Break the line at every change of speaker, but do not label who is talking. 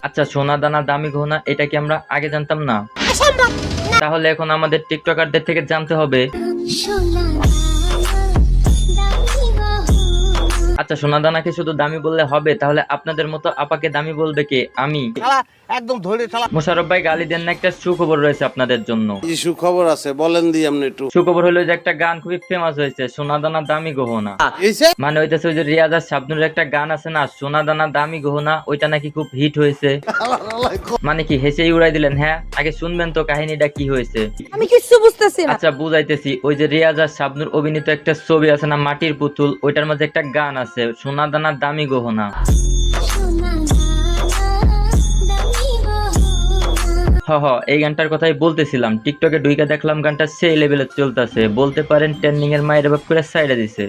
আচ্ছা, সোনা দানা দামি গহনা এটা কি আমরা আগে জানতাম না? তাহলে এখন আমাদের টিকটকারদের থেকে জানতে হবে। আচ্ছা, সোনা দানা কি শুধু দামি বললে হবে? তাহলে আপনাদের মতো আপাকে দামি বলবে কে? আমি।
একদম ধরে শালা।
মোশাররফ ভাই গালি দেন না, একটা সুখবর রয়েছে আপনাদের জন্য।
কি সুখবর আছে বলেন দি আপনি একটু।
সুখবর হলো যে একটা গান খুবই ফেমাস হয়েছে, সোনা দানা দামি গহনা।
এইছে
মানে হইতেছে ওই যে রিয়াজ আর শাবনূরের একটা গান আছে না, সোনা দানা দামি গহনা, ওইটা নাকি খুব হিট হয়েছে। মানে কি হেসেই উড়াই দিলেন? হ্যাঁ, আগে শুনবেন তো কাহিনীটা কি হয়েছে।
আমি কিছু বুঝতেছি না।
আচ্ছা বুঝাইতেছি, ওই যে রিয়াজ আর শাবনূর অভিনীত একটা ছবি আছে না, মাটির পুতুল, ওইটার মধ্যে একটা গান আছে, সোনা দানা দামি গহনা। এই গানটার কথাই বলতেছিলাম। টিকটকে ঢুইকা দেখলাম গানটা সেই লেভেলে চলতেছে, বলতে পারেন ট্রেন্ডিং এর মায়ের বাপ করে সাইডে দিছে।